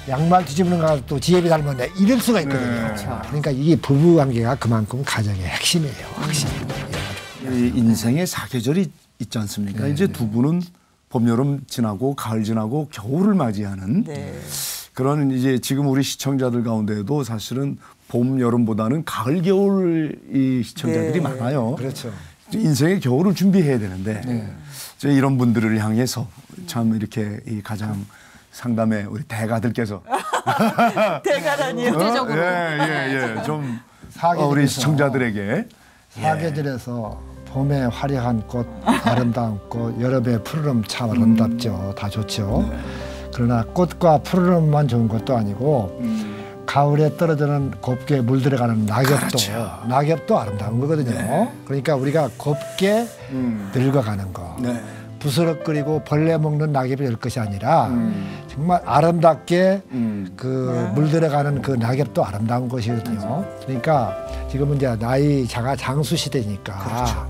양말 뒤집는 거 또 지혜비 닮았네 이럴 수가 있거든요. 그러니까 이게 부부 관계가 그만큼 가정의 핵심이에요. 핵심. 이 인생의 사계절이 있지 않습니까? 이제 두 분은 봄, 여름 지나고 가을 지나고 겨울을 맞이하는 네. 그런 이제 지금 우리 시청자들 가운데에도 사실은 봄, 여름보다는 가을, 겨울 이 시청자들이 네. 많아요. 그렇죠. 인생의 겨울을 준비해야 되는데 이제 이런 분들을 향해서 참 이렇게 이 가장 상담에 우리 대가들께서 대가라니요. 국제적으로. 예. 좀 사계절에서 우리 시청자들에게 사계절에서 봄에 화려한 꽃, 아름다운 꽃, 여름에 푸르름 참 아름답죠. 다 좋죠. 그러나 꽃과 푸르름만 좋은 것도 아니고 가을에 떨어지는 곱게 물들어가는 낙엽도 아름다운 거거든요. 그러니까 우리가 곱게 늙어가는 거. 부스럭거리고 벌레 먹는 낙엽이 될 것이 아니라 정말 아름답게 그 물들어가는 그 낙엽도 아름다운 것이거든요. 그러니까 지금은 이제 나이자가 장수 시대니까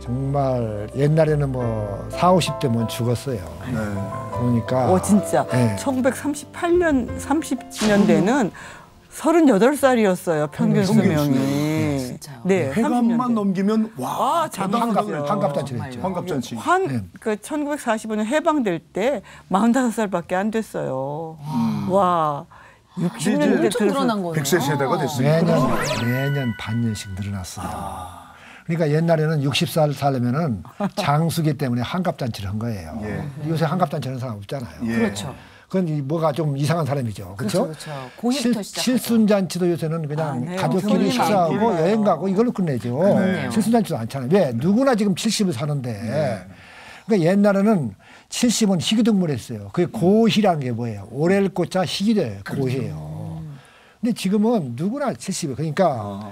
정말 옛날에는 뭐 40, 50대면 죽었어요. 그러니까 진짜 네. 1938년 30년대는 38살이었어요. 평균 수명이. 진짜요? 네, 해감만 30년대. 넘기면 와 장수죠. 환갑잔치를 했죠. 환갑잔치. 그 1945년 해방될 때 45살밖에 안 됐어요. 와, 60년대 엄청 늘어난 거네요. 100세 세대가 됐으니까. 매년 반년씩 늘어났어요. 그러니까 옛날에는 60살 살려면은 장수기 때문에 환갑잔치를 한 거예요. 요새 환갑잔치 하는 사람 없잖아요. 그렇죠. 그건 뭐가 좀 이상한 사람이죠. 그렇죠? 고기부터 시작. 칠순잔치도 요새는 그냥 네. 가족끼리 경리 식사하고 많이 여행 가고 이걸로 끝내죠. 그렇네요. 칠순잔치도 않잖아요. 왜? 누구나 지금 70을 사는데. 그러니까 옛날에는 70은 희귀동물이었어요. 그게 고희라는 게 뭐예요? 오래를 꽂자 희귀돼요. 고희예요. 근데 지금은 누구나 70이에요. 그러니까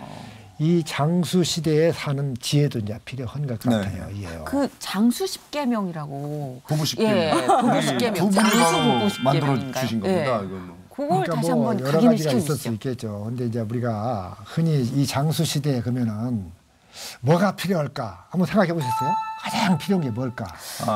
이 장수 시대에 사는 지혜도 이제 필요한 것 같아요. 이게요. 그 장수 10계명이라고. 부부 10계명. 예, 부부 10계명. 두 분이 장수 바로 부부 10계명인가요? 만들어 주신 겁니다. 이걸로. 그걸 그러니까 다시 뭐 한번 여러 각인을 가지가 있을 수 시켜주시죠. 있겠죠. 근데 이제 우리가 흔히 이 장수 시대에 그러면은 뭐가 필요할까? 한번 생각해 보셨어요? 가장 필요한 게 뭘까?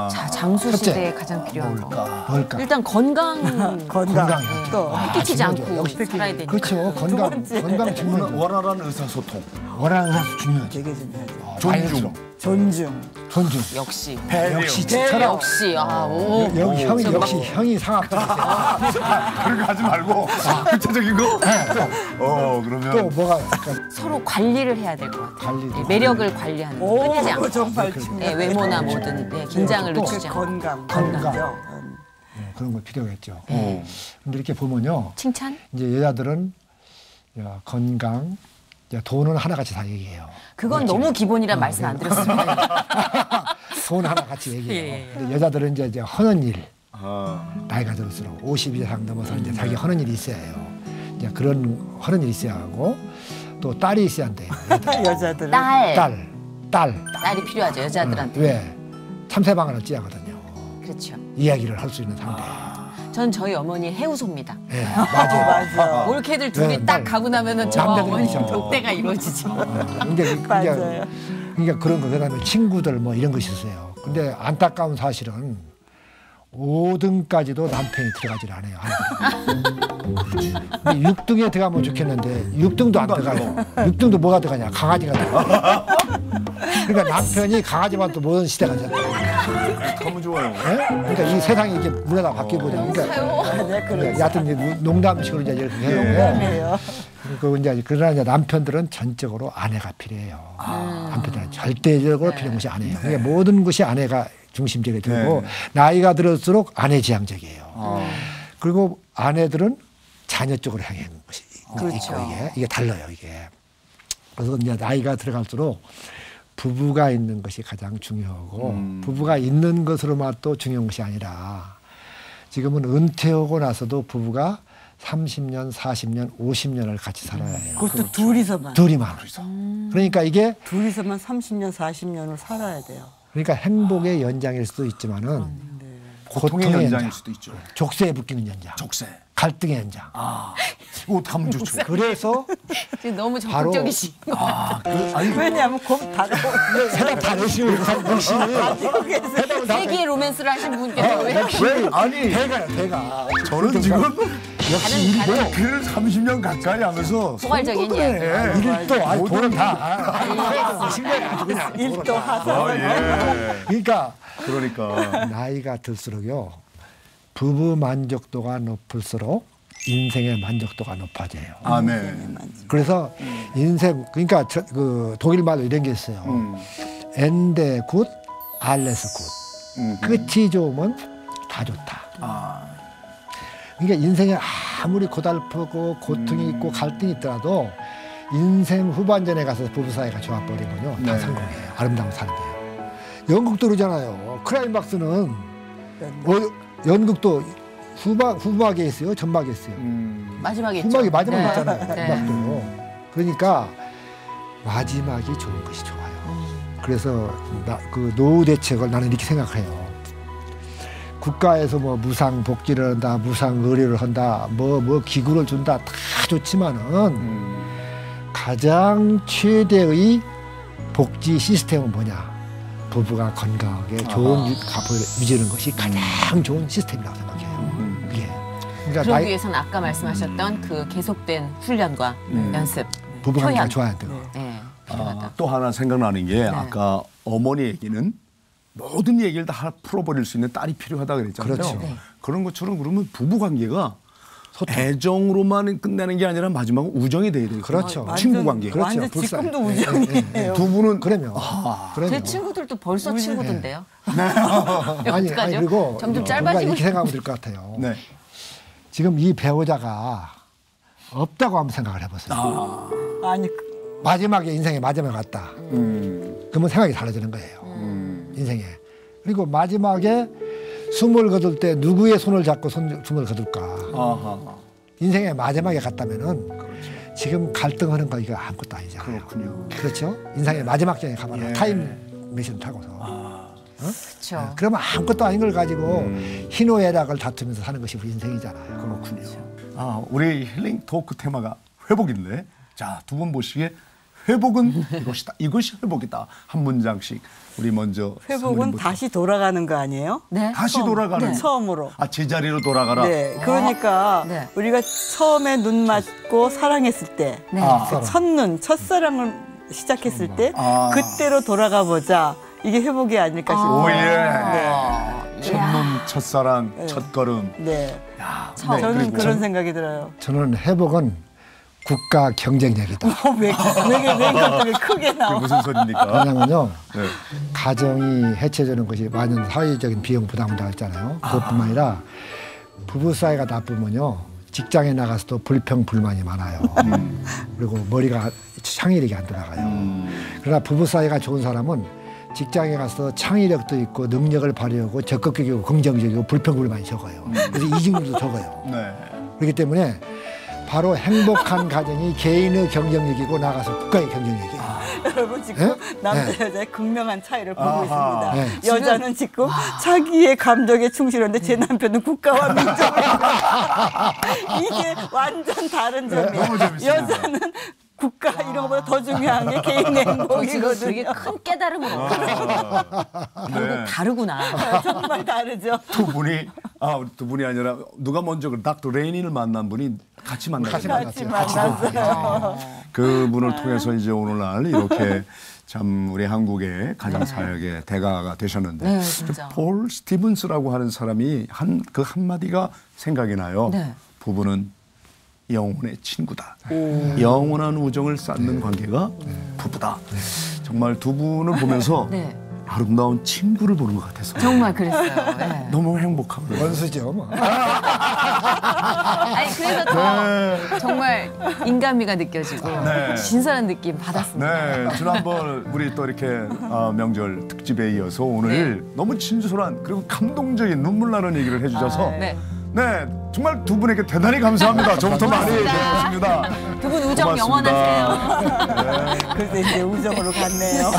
자, 장수 첫째. 시대에 가장 필요한 거. 뭘까? 일단 건강. 건강이요. 또 삐끼치지 중요하죠. 않고 역시 살아야 되니까. 그렇죠. 건강 중요하죠. 원활한 의사소통, 원하는 사수 중요하죠. 되게 중요하죠. 존중, 존중. 존중. 역시. 배려. 역시 배려. 철학. 역시. 오. 형이 저 역시 형이 상학적이세요. 그런 거 하지 말고 구체적인 거. 그러면 또 뭐가 약간 서로 관리를 해야 될 것 같아요. 관리도. 예, 매력을 관리하는 거. 끊이지 않고. 정말 예, 중요해요. 외모나 뭐든 네, 긴장을 또 놓치지 않고. 건강이죠. 그런 거 필요하겠죠. 근데 이렇게 보면요. 칭찬? 이제 여자들은 야, 건강, 야, 돈은 하나같이 다 얘기해요. 그건 너무 기본이란 말씀 안 드렸습니다. 돈 하나같이 얘기해요. 예. 근데 여자들은 이제 하는 일, 나이가 들수록 50 이상 넘어서 이제 자기 하는 일이 있어야 해요. 이제 그런 하는 일이 있어야 하고 또 딸이 있어야 한대요. 여자들은. 딸. 딸이 필요하죠, 여자들한테. 왜? 참새방을 어찌하거든요. 그렇죠. 이야기를 할 수 있는 상대. 전 저희 어머니 해우소입니다. 예, 맞아요. 맞아. 올케들 둘이 네, 딱 네. 가고 나면은 저 남자들은 어머니 있죠. 독대가 이루어지죠. 근데 맞아요. 그러니까 그런 거 그다음에 친구들 뭐 이런 것이 있어요. 근데 안타까운 사실은 5등까지도 남편이 들어가질 않아요. 6등에 들어가면 좋겠는데 6등도 안 들어가요. 6등도 뭐가 들어가냐? 강아지가 들어가. 그러니까 남편이 강아지만 또 모든 시대가 됐다. 너무 좋아요. 그러니까 이 세상이 이제 문화가 바뀌거든요. 그러니까 여하튼 이제 농담식으로 이제 이렇게 해요. 농담이에요. 그 이제 그러나 이제 남편들은 전적으로 아내가 필요해요. 남편들은 절대적으로 필요한 것이 아내예요. 그러니까 모든 것이 아내가 중심적이 되고 나이가 들을수록 아내 지향적이에요. 그리고 아내들은 자녀 쪽으로 향하는 것이 있고 이게 달라요. 이게 그래서 이제 나이가 들어갈수록 부부가 있는 것이 가장 중요하고 부부가 있는 것으로만 또 중요한 것이 아니라 지금은 은퇴하고 나서도 부부가 30년, 40년, 50년을 같이 살아야 해요. 그것도 둘이서만. 둘이만. 그러니까 이게 둘이서만 30년, 40년을 살아야 돼요. 그러니까 행복의 연장일 수도 있지만은 고통의 연장일 수도 있죠. 족쇄에 묶이는 연장. 족쇄. 갈등의 연장. 이거 하면 좋죠. 그래서 지금 너무 바로- 적극적이신 것 같아요. 왜냐하면 곰 다 해답 다 내시고 역시 세기의 로맨스를 하신 분께서 왜 왜? 아니 대가요. 저는 지금 역시 다른 글 30년 가까이 하면서 포괄적인 손톱을 해. 일도 아니 돈은 다 신경이 아주 그냥 일도 하자. 예. 그러니까 그러니까 나이가 들수록요 부부 만족도가 높을수록 인생의 만족도가 높아져요. 아멘. 그래서 인생 그러니까 그 독일 말로 이런 게 있어요. 엔데 굿, 알레스 굿. 끝이 좋으면 다 좋다. 그러니까 인생에 아무리 고달프고 고통이 있고 갈등이 있더라도 인생 후반전에 가서 부부 사이가 좋아버리면요 다 성공해요. 아름다운 사람이에요. 연극도 그러잖아요. 크라이막스는 연극도 후막에 있어요, 전막에 있어요. 마지막에 후막이 있죠. 마지막에 네. 있잖아요. 네. 음악도. 그러니까 마지막이 좋은 것이 좋아요. 그래서 그 노후 대책을 나는 이렇게 생각해요. 국가에서 뭐 무상 복지를 한다, 무상 의료를 한다, 뭐 기구를 준다 다 좋지만은 가장 최대의 복지 시스템은 뭐냐? 부부가 건강하게 좋은 가포를 유지하는 것이 가장 좋은 시스템이라고 생각해요. 그게. 그러니까 그러기 위해서는 아까 말씀하셨던 그 계속된 훈련과 연습, 부부관계가 교양. 좋아야 되고. 네, 필요하다. 또 하나 생각나는 게 아까 어머니 얘기는 모든 얘기를 다 풀어버릴 수 있는 딸이 필요하다 그랬잖아요. 그렇죠. 네. 그런 것처럼 그러면 부부 관계가 애정으로만 끝내는 게 아니라 마지막은 우정이 돼야 돼요. 그렇죠. 친구 관계. 그렇죠. 완전 불쌍해. 지금도 우정이에요. 두 분은 그러면. 제 친구들도 벌써 친구던데요. 아니 어떡하죠? 그리고 점점 우리가 짧아지고 이렇게 생각하면 될 것 같아요. 네. 지금 이 배우자가 없다고 한번 생각을 해보세요. 아니 마지막에 인생의 마지막에 갔다. 그러면 생각이 달라지는 거예요. 인생에. 그리고 마지막에 숨을 거둘 때 누구의 손을 잡고 숨을 거둘까. 인생의 마지막에 갔다면은 지금 갈등하는 거 이거 아무것도 아니잖아요. 그렇군요. 그렇죠? 인생의 마지막 전에 가면 타임 머신 타고서. 그렇죠. 그러면 아무것도 아닌 걸 가지고 희노애락을 다투면서 사는 것이 우리 인생이잖아요. 그렇군요. 우리 힐링 토크 테마가 회복인데, 자, 두 분 보시기에 회복은 이것이다. 이것이 회복이다. 한 문장씩 우리 먼저. 회복은 사모님부터. 다시 돌아가는 거 아니에요? 네. 다시 돌아가는. 처음으로. 제자리로 돌아가라. 네, 그러니까 네. 우리가 처음에 눈 맞고 사랑했을 때, 네. 그 첫눈, 첫사랑을 시작했을 때, 그때로 돌아가 보자. 이게 회복이 아닐까 싶어요. 오예. 네. 첫눈, 첫사랑, 첫걸음. 네. 처음. 저는 그런 생각이 들어요. 저는 회복은 국가 경쟁력이다. 왜 갑자기 크게 그게 나와? 무슨 소리입니까? 왜냐면요. 네. 가정이 해체되는 것이 많은 사회적인 비용 부담을 당했잖아요. 그것뿐만 아니라 부부 사이가 나쁘면요. 직장에 나가서도 불평불만이 많아요. 그리고 머리가 창의력이 안 돌아가요. 그러나 부부 사이가 좋은 사람은 직장에 가서 창의력도 있고 능력을 발휘하고 적극적이고 긍정적이고 불평불만이 적어요. 그래서 이직률도 적어요. 네. 그렇기 때문에 바로 행복한 가정이 개인의 경쟁력이고 나가서 국가의 경쟁력이에요. 여러분 지금 네? 남자 여자의 극명한 차이를 보고 있습니다. 네. 여자는 지금 자기의 감정에 충실한데 제 남편은 국가와 민족에 이게 완전 다른 점이에요. 너무 재밌습니다. 여자는 국가 이런 것보다 더 중요한 게 개인의 지금 행복이거든요. 되게 큰 깨달음을 얻었어요. 결국 다르구나. 정말 다르죠. 두 분이 두 분이 아니라 누가 먼저 닥터 레이니를 만난 분이 같이 만나서 같이 만났어요. 그분을 통해서 이제 오늘날 이렇게 참 우리 한국의 가정 사역의 대가가 되셨는데 네, 진짜. 폴 스티븐스라고 하는 사람이 그 한마디가 생각이 나요. 네. 부부는 영혼의 친구다. 영원한 우정을 쌓는 관계가 부부다. 정말 두 분을 보면서 네. 아름다운 친구를 보는 것 같아서 정말 그랬어요. 네. 너무 행복하고요. 원수죠, 뭐. 아니 그래서 더 정말 인간미가 느껴지고 네. 신선한 느낌 받았습니다. 네, 지난번 우리 또 이렇게 명절 특집에 이어서 오늘 너무 친절한 그리고 감동적인 눈물 나는 얘기를 해주셔서 네. 네, 정말 두 분에게 대단히 감사합니다. 저부터 많이 얘기했습니다. 두 분 우정 고맙습니다. 영원하세요. 그래서 이제 우정으로 갔네요.